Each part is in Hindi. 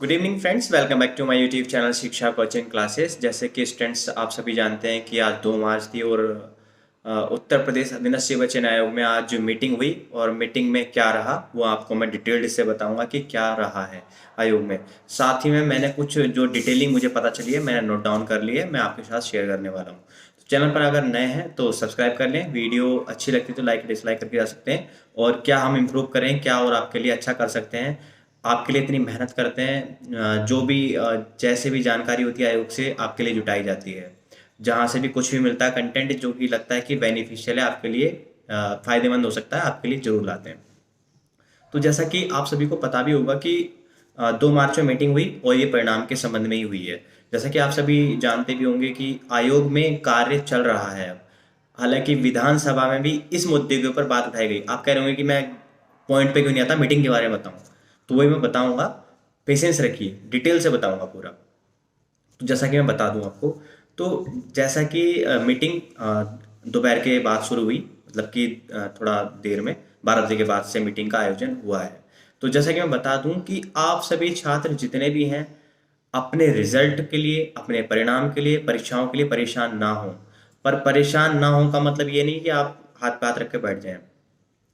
Good evening friends, welcome back to my YouTube channel Shiksha coaching classes. जैसे कि स्टूडेंट्स आप सभी जानते हैं कि आज 2 मार्च थी और उत्तर प्रदेश अधीनस्थ निर्वाचन आयोग में आज जो मीटिंग हुई और मीटिंग में क्या रहा वो आपको मैं डिटेल्ड से बताऊंगा कि क्या रहा है आयोग में। साथ ही में मैंने कुछ जो डिटेलिंग मुझे पता चली है मैंने नोट डाउन कर ली है, मैं आपके साथ शेयर करने वाला हूँ। तो चैनल पर अगर नए हैं तो सब्सक्राइब कर लें, वीडियो अच्छी लगती है तो लाइक डिसलाइक करके जा सकते हैं। और क्या हम इम्प्रूव करें, क्या और आपके लिए अच्छा कर सकते हैं, आपके लिए इतनी मेहनत करते हैं। जो भी जैसे भी जानकारी होती है आयोग से आपके लिए जुटाई जाती है। जहाँ से भी कुछ भी मिलता है कंटेंट जो कि लगता है कि बेनिफिशियल है आपके लिए, फायदेमंद हो सकता है आपके लिए, जरूर लाते हैं। तो जैसा कि आप सभी को पता भी होगा कि 2 मार्च में मीटिंग हुई और ये परिणाम के संबंध में ही हुई है। जैसा कि आप सभी जानते भी होंगे कि आयोग में कार्य चल रहा है अब। हालांकि विधानसभा में भी इस मुद्दे के ऊपर बात उठाई गई। आप कह रहे होंगे कि मैं पॉइंट पे क्यों नहीं आता, मीटिंग के बारे में बताऊं। तो वही मैं बताऊंगा, पेशेंस रखिए, डिटेल से बताऊंगा पूरा। तो जैसा कि मैं बता दूं आपको, तो जैसा कि मीटिंग दोपहर के बाद शुरू हुई, मतलब कि थोड़ा देर में 12 बजे के बाद से मीटिंग का आयोजन हुआ है। तो जैसा कि मैं बता दूं कि आप सभी छात्र जितने भी हैं अपने रिजल्ट के लिए, अपने परिणाम के लिए, परीक्षाओं के लिए परेशान ना हो। पर परेशान ना हो का मतलब ये नहीं कि आप हाथ पे हाथ रख के बैठ जाएं।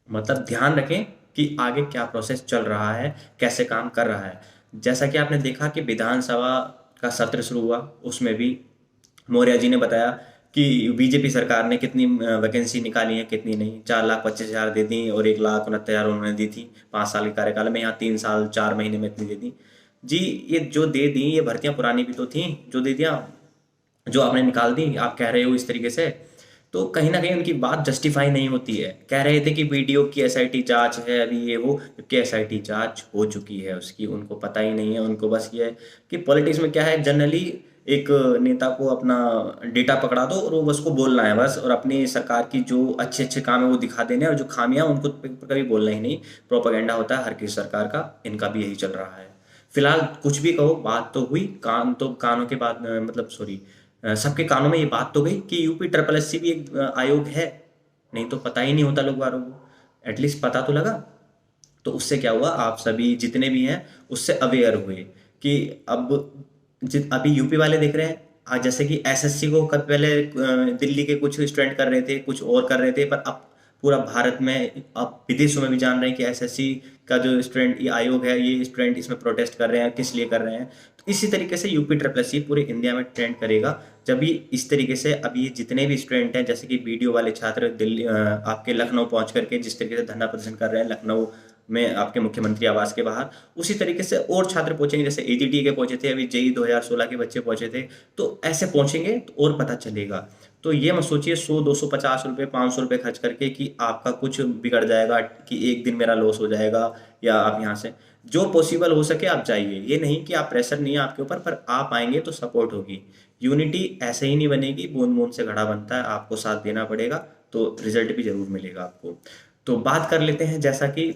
मतलब ध्यान रखें कि आगे क्या प्रोसेस चल रहा है, कैसे काम कर रहा है। जैसा कि आपने देखा कि विधानसभा का सत्र शुरू हुआ, उसमें भी मौर्य जी ने बताया कि बीजेपी सरकार ने कितनी वैकेंसी निकाली है, कितनी नहीं। 4,25,000 दे दी और 1,69,000 उन्होंने दी थी 5 साल के कार्यकाल में। यहाँ 3 साल 4 महीने में इतनी दे दी जी। ये जो दे दी ये भर्तियां पुरानी भी तो थी जो दे दिया, जो आपने निकाल दी। आप कह रहे हो इस तरीके से, तो कहीं ना कहीं उनकी बात जस्टिफाई नहीं होती है। कह रहे थे कि वीडियो की एसआईटी जांच है अभी ये वो, जबकि एसआईटी जांच हो चुकी है उसकी, उनको पता ही नहीं है। उनको बस ये है कि पॉलिटिक्स में क्या है, जनरली एक नेता को अपना डेटा पकड़ा दो और वो बस को बोलना है बस, और अपनी सरकार की जो अच्छे अच्छे काम है वो दिखा देने हैं, और जो खामियां उनको कभी बोलना ही नहीं। प्रोपागेंडा होता है हर किसी सरकार का, इनका भी यही चल रहा है। फिलहाल कुछ भी कहो, बात तो हुई, कान तो कानों के बाद मतलब सॉरी, सबके कानों में ये बात तो गई कि यूपी ट्रिपल एस सी भी एक आयोग है। नहीं तो पता ही नहीं होता लोग वालों को, एटलीस्ट पता तो लगा। तो उससे क्या हुआ, आप सभी जितने भी हैं उससे अवेयर हुए कि अब अभी यूपी वाले देख रहे हैं। आज जैसे कि एसएससी को कब पहले दिल्ली के कुछ स्टूडेंट कर रहे थे, कुछ और कर रहे थे, पर अब पूरा भारत में, अब विदेशों में भी जान रहे हैं कि एसएससी का जो स्टूडेंट ये आयोग है, ये स्टूडेंट इसमें प्रोटेस्ट कर रहे हैं, किस लिए कर रहे हैं। तो इसी तरीके से यूपी ट्रिपल एस सी पूरे इंडिया में ट्रेंड करेगा। जब भी इस तरीके से अभी जितने भी स्टूडेंट हैं, जैसे कि वीडियो वाले छात्र दिल्ली आपके लखनऊ पहुंच करके जिस तरीके से धरना प्रदर्शन कर रहे हैं लखनऊ में आपके मुख्यमंत्री आवास के बाहर, उसी तरीके से और छात्र पहुंचेंगे। जैसे एजीटी के पहुंचे थे, अभी जेई 2016 के बच्चे पहुंचे थे, तो ऐसे पहुंचेंगे तो और पता चलेगा। तो ये मत सोचिए 100, 250 रुपये, 500 रुपये खर्च करके कि आपका कुछ बिगड़ जाएगा, कि एक दिन मेरा लॉस हो जाएगा, या आप यहाँ से जो पॉसिबल हो सके आप जाइए। ये नहीं कि आप, प्रेशर नहीं है आपके ऊपर, पर आप आएंगे तो सपोर्ट होगी। यूनिटी ऐसे ही नहीं बनेगी, बूंद बूंद से घड़ा बनता है, आपको साथ देना पड़ेगा तो रिजल्ट भी जरूर मिलेगा आपको। तो बात कर लेते हैं, जैसा कि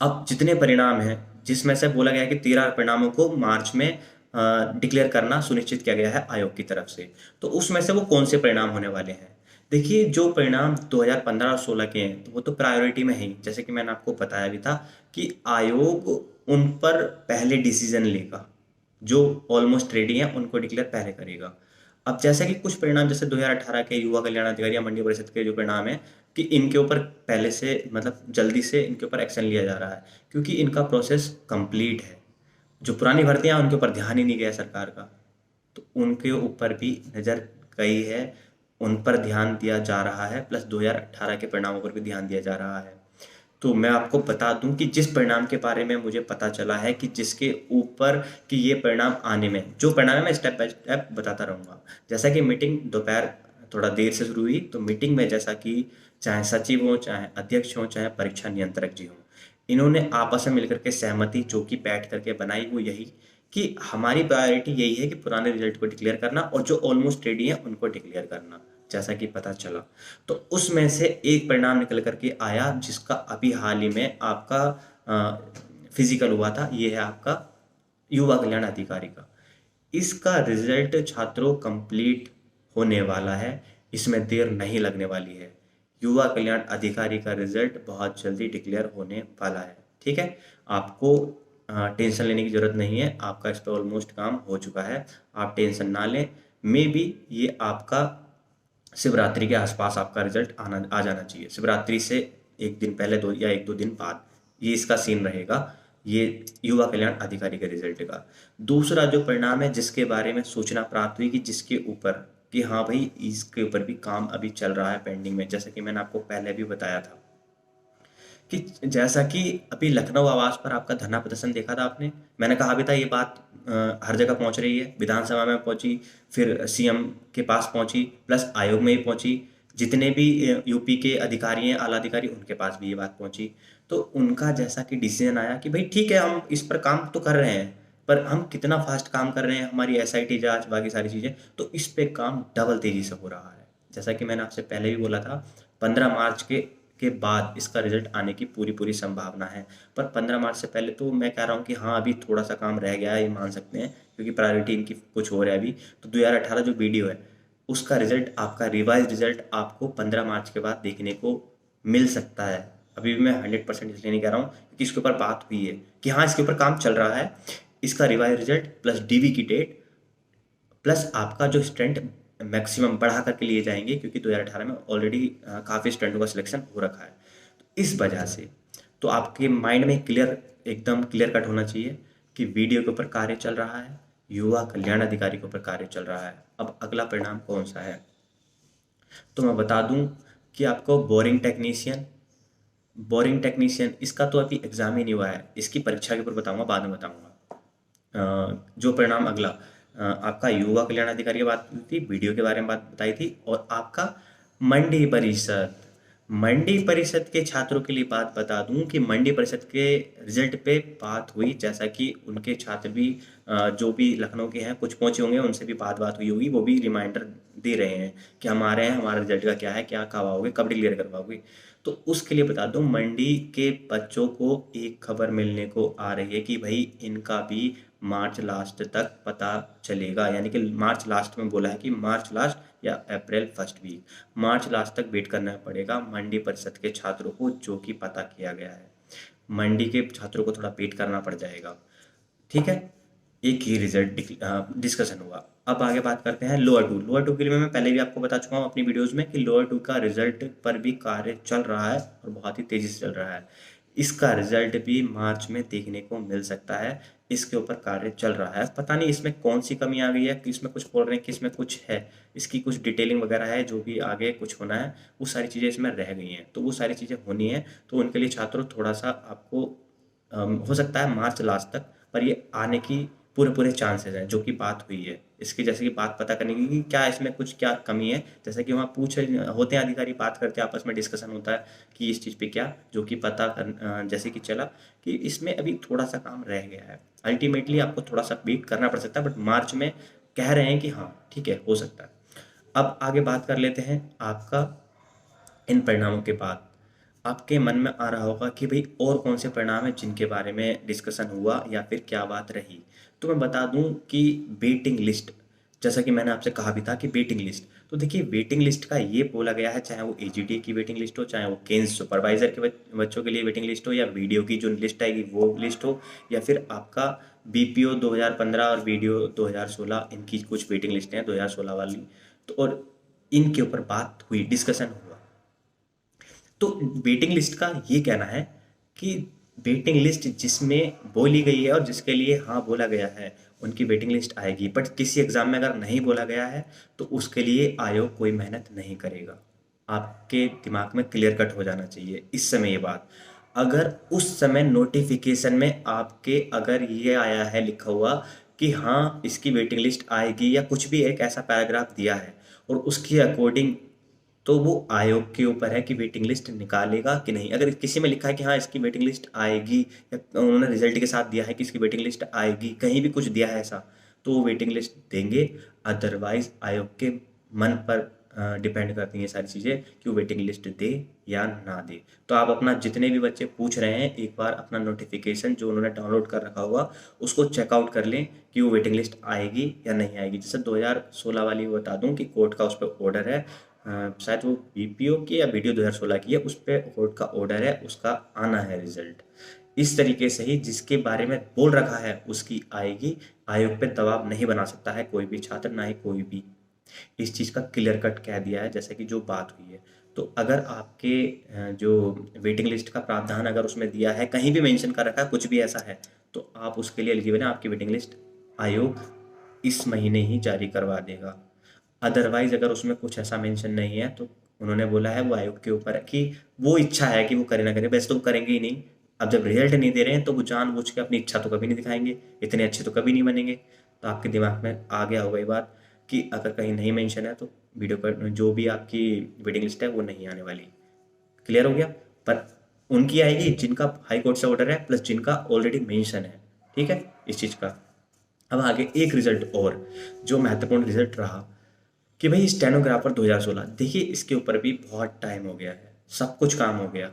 अब जितने परिणाम हैं, जिसमें से बोला गया है कि 13 परिणामों को मार्च में डिक्लेयर करना सुनिश्चित किया गया है आयोग की तरफ से। तो उसमें से वो कौन से परिणाम होने वाले हैं। देखिए, जो परिणाम 2015 और 16 के हैं तो वो तो प्रायोरिटी में है ही, जैसे कि मैंने आपको बताया भी था कि आयोग उन पर पहले डिसीजन लेगा। जो ऑलमोस्ट रेडी हैं उनको डिक्लेयर पहले करेगा। अब जैसे कि कुछ परिणाम, जैसे 2018 के युवा कल्याण अधिकारी या मंडी परिषद के जो परिणाम है, कि इनके ऊपर पहले से, मतलब जल्दी से इनके ऊपर एक्शन लिया जा रहा है, क्योंकि इनका प्रोसेस कंप्लीट है। जो पुरानी भर्तियां हैं उनके ऊपर ध्यान ही नहीं गया सरकार का, तो उनके ऊपर भी नज़र गई है, उन पर ध्यान दिया जा रहा है, प्लस 2018 के परिणामों पर भी ध्यान दिया जा रहा है। तो मैं आपको बता दूं कि जिस परिणाम के बारे में मुझे पता चला है कि जिसके ऊपर कि ये परिणाम आने में, जो परिणाम है मैं स्टेप बाय स्टेप बताता रहूँगा। जैसा कि मीटिंग दोपहर थोड़ा देर से शुरू हुई, तो मीटिंग में जैसा कि चाहे सचिव हो, चाहे अध्यक्ष हो, चाहे परीक्षा नियंत्रक जी हों, इन्होंने आपस में मिलकर के सहमति जो कि बैठ करके बनाई, वो यही कि हमारी प्रायोरिटी यही है कि पुराने रिजल्ट को डिक्लेयर करना और जो ऑलमोस्ट रेडी है उनको डिक्लेयर करना। जैसा कि पता चला, तो उसमें से एक परिणाम निकल करके आया जिसका अभी हाल ही में आपका फिजिकल हुआ था। ये है आपका युवा कल्याण अधिकारी का। इसका रिजल्ट छात्रों कंप्लीट होने वाला है, इसमें देर नहीं लगने वाली है। युवा कल्याण अधिकारी का रिजल्ट बहुत जल्दी डिक्लेयर होने वाला है। ठीक है, आपको टेंशन लेने की ज़रूरत नहीं है, आपका इस पे ऑलमोस्ट काम हो चुका है, आप टेंशन ना लें। मे बी ये आपका शिवरात्रि के आसपास आपका रिजल्ट आ जाना चाहिए, शिवरात्रि से एक दिन पहले दो या एक दो दिन बाद, ये इसका सीन रहेगा, ये युवा कल्याण अधिकारी के रिजल्ट का। दूसरा जो परिणाम है जिसके बारे में सूचना प्राप्त हुई कि जिसके ऊपर कि हाँ भाई इसके ऊपर भी काम अभी चल रहा है पेंडिंग में, जैसे कि मैंने आपको पहले भी बताया था कि जैसा कि अभी लखनऊ आवास पर आपका धरना प्रदर्शन देखा था आपने, मैंने कहा भी था ये बात हर जगह पहुंच रही है, विधानसभा में पहुंची, फिर सीएम के पास पहुंची, प्लस आयोग में ही पहुंची, जितने भी यूपी के अधिकारी हैं, आला अधिकारी, उनके पास भी ये बात पहुंची। तो उनका जैसा कि डिसीजन आया कि भाई ठीक है, हम इस पर काम तो कर रहे हैं, पर हम कितना फास्ट काम कर रहे हैं, हमारी एसआईटी जांच बाकी सारी चीज़ें, तो इस पे काम डबल तेजी से हो रहा है। जैसा कि मैंने आपसे पहले भी बोला था, 15 मार्च के बाद इसका रिजल्ट आने की पूरी पूरी संभावना है। पर 15 मार्च से पहले तो मैं कह रहा हूँ कि हाँ अभी थोड़ा सा काम रह गया है, ये मान सकते हैं, क्योंकि प्रायोरिटी इनकी कुछ हो रहा है अभी। तो 2018 जो वीडियो है उसका रिजल्ट, आपका रिवाइज रिजल्ट आपको 15 मार्च के बाद देखने को मिल सकता है। अभी भी मैं 100% इसलिए नहीं कह रहा हूँ क्योंकि इसके ऊपर बात हुई है कि हाँ इसके ऊपर काम चल रहा है। इसका रिवाइज रिजल्ट प्लस डीवी की डेट प्लस आपका जो स्टूडेंट मैक्सिमम बढ़ा करके लिए जाएंगे, क्योंकि 2018 में ऑलरेडी काफ़ी स्टूडेंटों का सिलेक्शन हो रखा है। तो इस वजह से तो आपके माइंड में क्लियर, एकदम क्लियर कट होना चाहिए कि वीडियो के ऊपर कार्य चल रहा है, युवा कल्याण अधिकारी के ऊपर कार्य चल रहा है। अब अगला परिणाम कौन सा है, तो मैं बता दूं कि आपको बोरिंग टेक्नीशियन इसका तो अभी एग्जाम ही नहीं हुआ है, इसकी परीक्षा के ऊपर बताऊंगा, बाद में बताऊंगा। जो परिणाम अगला, आपका युवा कल्याण अधिकारी की बात हुई थी, वीडियो के बारे में बात बताई थी, और आपका मंडी परिषद के छात्रों के लिए बात बता दूं कि मंडी परिषद के रिजल्ट पे बात हुई, जैसा कि उनके छात्र भी जो भी लखनऊ के हैं कुछ पहुंचे होंगे, उनसे भी बात हुई होगी, वो भी रिमाइंडर दे रहे हैं कि हम आ रहे हैं, हमारा रिजल्ट का क्या है, क्या कब आओगे, कब डिक्लेयर करवाओगे। तो उसके लिए बता दूं, मंडी के बच्चों को एक खबर मिलने को आ रही है कि भाई इनका भी मार्च लास्ट तक पता चलेगा, यानी कि मार्च लास्ट में बोला है कि मार्च लास्ट या अप्रैल फर्स्ट वीक, मार्च लास्ट तक वेट करना पड़ेगा मंडी परिषद के छात्रों को, जो कि पता किया गया है। मंडी के छात्रों को थोड़ा वेट करना पड़ जाएगा, ठीक है। एक ही रिजल्ट डिस्कशन हुआ। अब आगे बात करते हैं लोअर टू के लिए मैं पहले भी आपको बता चुका हूँ अपनी वीडियोस में कि लोअर टू का रिजल्ट पर भी कार्य चल रहा है और बहुत ही तेजी से चल रहा है। इसका रिजल्ट भी मार्च में देखने को मिल सकता है, इसके ऊपर कार्य चल रहा है। पता नहीं इसमें कौन सी कमी आ गई है, किसमें कुछ बोल रहे हैं, किसमें कुछ है, इसकी कुछ डिटेलिंग वगैरह है, जो भी आगे कुछ होना है वो सारी चीज़ें इसमें रह गई हैं, तो वो सारी चीज़ें होनी है। तो उनके लिए छात्रों थोड़ा सा आपको हो सकता है मार्च लास्ट तक, पर ये आने की पूरे पूरे चांसेस हैं, जो कि बात हुई है इसकी, जैसे कि बात पता करने की कि क्या इसमें कुछ क्या कमी है, जैसे कि वहाँ पूछ होते हैं अधिकारी, बात करते हैं, आपस में डिस्कशन होता है कि इस चीज़ पे क्या, जो कि पता कर जैसे कि चला कि इसमें अभी थोड़ा सा काम रह गया है। अल्टीमेटली आपको थोड़ा सा वेट करना पड़ सकता है, बट मार्च में कह रहे हैं कि हाँ ठीक है, हो सकता है। अब आगे बात कर लेते हैं आपका, इन परिणामों के बाद आपके मन में आ रहा होगा कि भाई और कौन से परिणाम हैं जिनके बारे में डिस्कशन हुआ या फिर क्या बात रही। तो मैं बता दूं कि वेटिंग लिस्ट, जैसा कि मैंने आपसे कहा भी था कि वेटिंग लिस्ट, तो देखिए वेटिंग लिस्ट का ये बोला गया है, चाहे वो एजीटी की वेटिंग लिस्ट हो, चाहे वो केंस सुपरवाइजर के बच्चों के लिए वेटिंग लिस्ट हो, या वीडियो की जो लिस्ट आएगी वो लिस्ट हो, या फिर आपका बीपीओ 2015 और वीडियो 2016, इनकी कुछ वेटिंग लिस्ट हैं 2016 वाली, तो और इनके ऊपर बात हुई, डिस्कशन हुआ। तो वेटिंग लिस्ट का ये कहना है कि वेटिंग लिस्ट जिसमें बोली गई है और जिसके लिए हाँ बोला गया है उनकी वेटिंग लिस्ट आएगी, बट किसी एग्जाम में अगर नहीं बोला गया है तो उसके लिए आयोग कोई मेहनत नहीं करेगा। आपके दिमाग में क्लियर कट हो जाना चाहिए इस समय ये बात। अगर उस समय नोटिफिकेशन में आपके अगर ये आया है लिखा हुआ कि हाँ इसकी वेटिंग लिस्ट आएगी, या कुछ भी एक ऐसा पैराग्राफ दिया है और उसके अकॉर्डिंग, तो वो आयोग के ऊपर है कि वेटिंग लिस्ट निकालेगा कि नहीं। अगर किसी में लिखा है कि हाँ इसकी वेटिंग लिस्ट आएगी, या उन्होंने रिजल्ट के साथ दिया है कि इसकी वेटिंग लिस्ट आएगी, कहीं भी कुछ दिया है ऐसा, तो वो वेटिंग लिस्ट देंगे। अदरवाइज आयोग के मन पर डिपेंड करती हैं ये सारी चीज़ें कि वो वेटिंग लिस्ट दे या ना दे। तो आप अपना जितने भी बच्चे पूछ रहे हैं, एक बार अपना नोटिफिकेशन जो उन्होंने डाउनलोड कर रखा होगा उसको चेकआउट कर लें कि वो वेटिंग लिस्ट आएगी या नहीं आएगी। जैसे 2016 वाली बता दूं कि कोर्ट का उस पर ऑर्डर है, शायद वो बीपीओ की या वीडियो 2016 की है, उस पर कोर्ट का ऑर्डर है, उसका आना है रिजल्ट। इस तरीके से ही जिसके बारे में बोल रखा है उसकी आएगी। आयोग पे दबाव नहीं बना सकता है कोई भी छात्र, ना ही कोई भी। इस चीज़ का क्लियर कट कह दिया है, जैसे कि जो बात हुई है। तो अगर आपके जो वेटिंग लिस्ट का प्रावधान अगर उसमें दिया है, कहीं भी मेंशन कर रखा है, कुछ भी ऐसा है, तो आप उसके लिए एलिजिबल हैं। आपकी वेटिंग लिस्ट आयोग इस महीने ही जारी करवा देगा। अदरवाइज अगर उसमें कुछ ऐसा मेंशन नहीं है, तो उन्होंने बोला है वो आयोग के ऊपर है कि वो इच्छा है कि वो करे ना करे, वैसे तो वो करेंगे ही नहीं। अब जब रिजल्ट नहीं दे रहे हैं तो वो जानबूझ के अपनी इच्छा तो कभी नहीं दिखाएंगे, इतने अच्छे तो कभी नहीं बनेंगे। तो आपके दिमाग में आ गया होगा ये बात कि अगर कहीं नहीं मेंशन है तो वीडियो पर जो भी आपकी वेटिंग लिस्ट है वो नहीं आने वाली। क्लियर हो गया। पर उनकी आएगी जिनका हाई कोर्ट से ऑर्डर है, प्लस जिनका ऑलरेडी मेंशन है। ठीक है इस चीज़ का। अब आगे एक रिजल्ट और जो महत्वपूर्ण रिजल्ट रहा कि भाई स्टेनोग्राफर 2016, देखिए इसके ऊपर भी बहुत टाइम हो गया है, सब कुछ काम हो गया,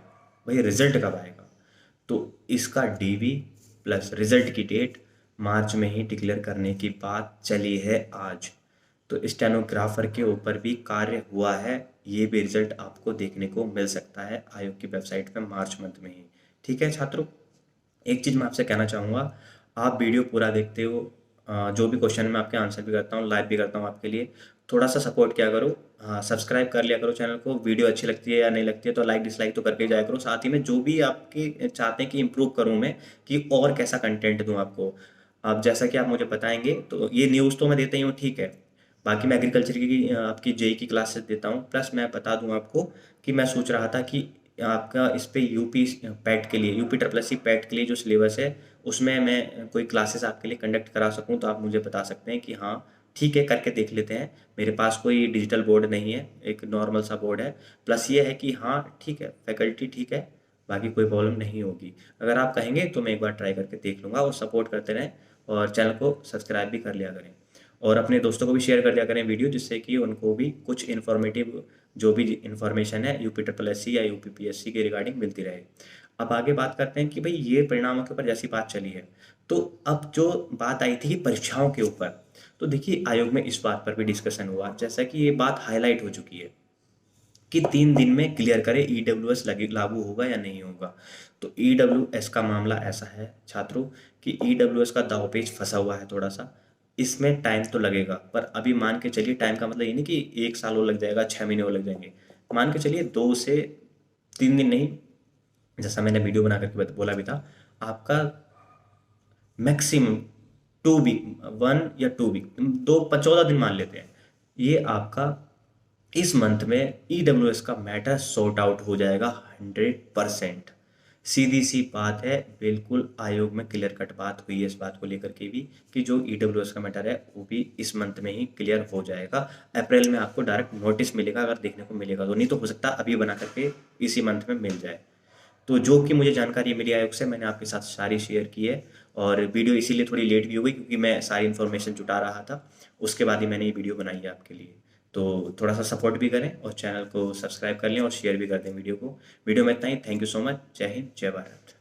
भाई रिजल्ट कब आएगा? तो इसका डीवी प्लस रिजल्ट की डेट मार्च में ही डिक्लेयर करने की बात चली है आज। तो स्टेनोग्राफर के ऊपर भी कार्य हुआ है, ये भी रिजल्ट आपको देखने को मिल सकता है आयोग की वेबसाइट पे मार्च मंथ में ही। ठीक है छात्रों, एक चीज़ मैं आपसे कहना चाहूँगा, आप वीडियो पूरा देखते हो, जो भी क्वेश्चन मैं आपके आंसर भी करता हूँ, लाइव भी करता हूँ आपके लिए, थोड़ा सा सपोर्ट किया करो। हाँ, सब्सक्राइब कर लिया करो चैनल को। वीडियो अच्छी लगती है या नहीं लगती है तो लाइक डिसलाइक तो करके जाया करो। साथ ही में जो भी आपके चाहते हैं कि इम्प्रूव करूँ मैं, कि और कैसा कंटेंट दूँ आपको, अब जैसा कि आप मुझे बताएंगे, तो ये न्यूज़ तो मैं देता ही हूँ, ठीक है। बाकी मैं एग्रीकल्चर की आपकी जेई की क्लासेस देता हूँ, प्लस मैं बता दूँ आपको कि मैं सोच रहा था कि आपका इस पे यूपी पैट के लिए, UP triple S C PET के लिए जो सिलेबस है उसमें मैं कोई क्लासेस आपके लिए कंडक्ट करा सकूं। तो आप मुझे बता सकते हैं कि हाँ ठीक है, करके देख लेते हैं। मेरे पास कोई डिजिटल बोर्ड नहीं है, एक नॉर्मल सा बोर्ड है। प्लस ये है कि हाँ ठीक है, फैकल्टी ठीक है, बाकी कोई प्रॉब्लम नहीं होगी। अगर आप कहेंगे तो मैं एक बार ट्राई करके देख लूँगा। और सपोर्ट करते रहें और चैनल को सब्सक्राइब भी कर लिया करें, और अपने दोस्तों को भी शेयर कर दिया करें वीडियो, जिससे कि उनको भी कुछ इन्फॉर्मेटिव जो भी इन्फॉर्मेशन है यूपी ट्रिपल एस सी या यूपी पी एस सी के रिगार्डिंग मिलती रहे। अब आगे बात करते हैं कि भाई ये परिणामों के ऊपर जैसी बात चली है, तो अब जो बात आई थी परीक्षाओं के ऊपर, तो देखिए आयोग में इस बात पर भी डिस्कशन हुआ, जैसा कि ये बात हाईलाइट हो चुकी है कि 3 दिन में क्लियर करें ईडब्ल्यूएस लागू होगा या नहीं होगा। तो ईडब्ल्यूएस का मामला ऐसा है छात्रों कि ईडब्ल्यूएस का दांवपेच फंसा हुआ है थोड़ा सा। इसमें टाइम तो लगेगा, पर अभी मान के चलिए, टाइम का मतलब ये नहीं कि 1 साल और लग जाएगा, 6 महीने और लग जाएंगे। मान के चलिए 2 से 3 दिन नहीं, जैसा मैंने वीडियो बना करके बोला भी था, आपका मैक्सिमम 2 वीक, 1 या 2 वीक, 14 दिन मान लेते हैं, ये आपका इस मंथ में ईडब्ल्यूएस का मैटर सॉर्ट आउट हो जाएगा 100%। सीधी सी बात है, बिल्कुल आयोग में क्लियर कट बात हुई है इस बात को लेकर के भी कि जो ईडब्ल्यूएस का मैटर है वो भी इस मंथ में ही क्लियर हो जाएगा। अप्रैल में आपको डायरेक्ट नोटिस मिलेगा, अगर देखने को मिलेगा तो, नहीं तो हो सकता है अभी बना करके इसी मंथ में मिल जाए। तो जो कि मुझे जानकारी मिली आयोग से, मैंने आपके साथ सारी शेयर की है। और वीडियो इसीलिए थोड़ी लेट भी हो गई क्योंकि मैं सारी इन्फॉर्मेशन जुटा रहा था, उसके बाद ही मैंने ये वीडियो बनाई है आपके लिए। तो थोड़ा सा सपोर्ट भी करें और चैनल को सब्सक्राइब कर लें और शेयर भी कर दें वीडियो को। वीडियो में इतना ही। Thank you so much. जय हिंद, जय भारत।